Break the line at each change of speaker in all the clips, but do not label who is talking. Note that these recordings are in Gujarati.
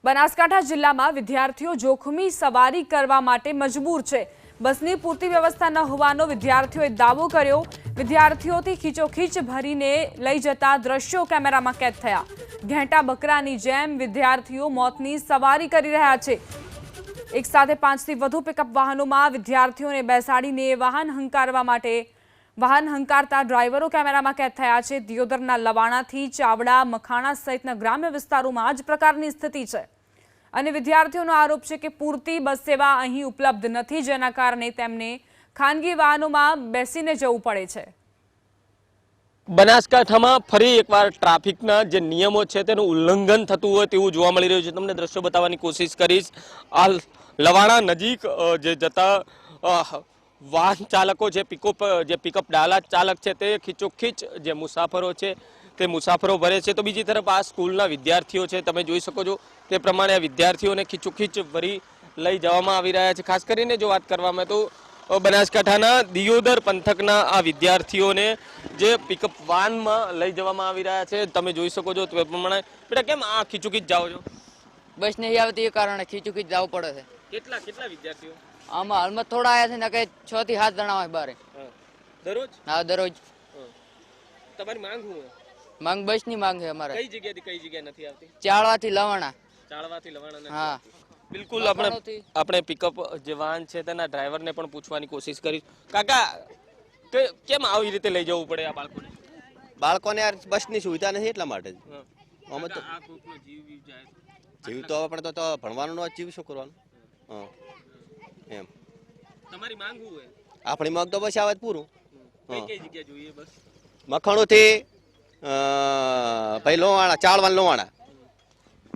બનાસકાંઠા જિલ્લામાં વિદ્યાર્થીઓ જોખમી સવારી કરવા માટે મજબૂર છે। બસની પૂરતી વ્યવસ્થા ન હોવાનો વિદ્યાર્થીઓએ દાવો કર્યો। વિદ્યાર્થીઓથી ખીચોખીચ ભરીને લઈ જતા દ્રશ્યો કેમેરામાં કેદ થયા। ઘેંટા બકરાની જેમ વિદ્યાર્થીઓ મોતની સવારી કરી રહ્યા છે। એક સાથે 5 થી વધુ પિકઅપ વાહનોમાં વિદ્યાર્થીઓને બેસાડીને વાહન હંકારતા ડ્રાઈવરો કેમેરામાં કેદ થયા છે। દિયોદરના લવાણાથી ચાવડા મખાણા સહિતના ગ્રામ્ય વિસ્તારોમાં આ જ પ્રકારની સ્થિતિ છે અને વિદ્યાર્થીઓનો આરોપ છે કે પૂરતી બસ સેવા અહીં ઉપલબ્ધ નથી, જેના કારણે તેમને ખાનગી વાહનોમાં બેસીને જવું પડે છે।
બનાસકાંઠામાં ફરી એકવાર ટ્રાફિકના જે નિયમો છે તેનું ઉલ્લંઘન થતું હોય તેવું જોવા મળી રહ્યું છે। તમને દ્રશ્યો બતાવવાની કોશિશ કરીશ। આ લવાણા નજીક જે જતા વાહન ચાલકો છે, પિકઅપ ડાલા ચાલક છે, તે ખીચોખીચ જે મુસાફરો છે તે મુસાફરો ભરે છે। તો બીજી તરફ આ સ્કૂલના વિદ્યાર્થીઓ છે, તમે જોઈ શકો છો તે પ્રમાણે આ વિદ્યાર્થીઓને ખીચોખીચ ભરી લઈ જવામાં આવી રહ્યા છે। ખાસ કરીને જો વાત કરવામાં તો બનાસકાંઠાના દિયોદર પંથકના આ વિદ્યાર્થીઓને જે પિકઅપ વાનમાં લઈ જવામાં આવી રહ્યા છે, તમે જોઈ શકો છો તે પ્રમાણે। બેટા કેમ આ ખીચોખીચ જાઓ છો?
બસ નહીં આવતી એ કારણે ખીચોખીચ જવું પડે છે।
કેટલા વિદ્યાર્થીઓ
આમાં હાલમાં થોડા આવ્યા છે ને કે 6 થી 7 જણા હોય બારે
દરરોજ?
હા, દરરોજ।
તમારી માંગ શું છે?
માંગ બસની માંગ છે અમારે।
કઈ જગ્યા નથી આવતી?
ચાળવાથી લવાણા।
હા, બિલકુલ। આપણે પિકઅપ જે વાહન છે તેના ડ્રાઈવરને પણ પૂછવાની કોશિશ કરી। કાકા, કેમ આવી રીતે લઈ જવું પડે આ
બાળકોને? યાર બસની સુવિધા નથી એટલા માટે અમે તો જીવ તો હવે પણ તો ભણવાનું જીવ શું કરવાનું? એમ
તમારી માંગ શું છે?
આપણી માંગ તો બસ આવે પૂરું।
કઈ જગ્યા જોઈએ બસ?
મખણું થી ભાઈ લોવાણા, ચાળવાન લોવાણા।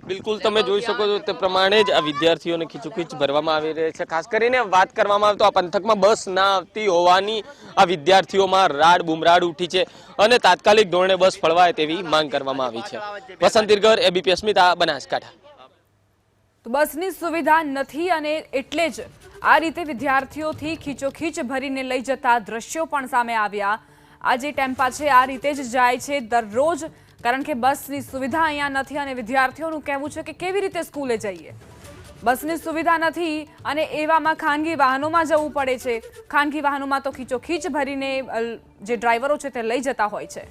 બિલકુલ, તમે જોઈ શકો છો તે પ્રમાણે જ આ વિદ્યાર્થીઓને ખીચોખીચ ભરવામાં આવી રહી છે। ખાસ કરીને વાત કરવામાં આવે તો આ પંથકમાં બસ ના આવતી હોવાની આ વિદ્યાર્થીઓમાં રાડ બુમરાડ ઉઠી છે અને તાત્કાલિક ધોરણે બસ ફળવાય તેવી માંગ કરવામાં આવી છે। વસંત દિરગર, એબીપી અસ્મિતા, બનાસકાંઠા।
તો બસની સુવિધા નથી અને એટલે જ આ રીતે વિદ્યાર્થીઓથી ખીચોખીચ ભરીને લઈ જતા દ્રશ્યો પણ સામે આવ્યા। આ જે ટેમ્પા છે આ રીતે જ જાય છે દરરોજ, કારણ કે બસની સુવિધા અહીંયા નથી અને વિદ્યાર્થીઓનું કહેવું છે કે કેવી રીતે સ્કૂલે જઈએ? બસની સુવિધા નથી અને એવામાં ખાનગી વાહનોમાં જવું પડે છે। ખાનગી વાહનોમાં તો ખીચોખીચ ભરીને જે ડ્રાઈવરો છે તે લઈ જતા હોય છે।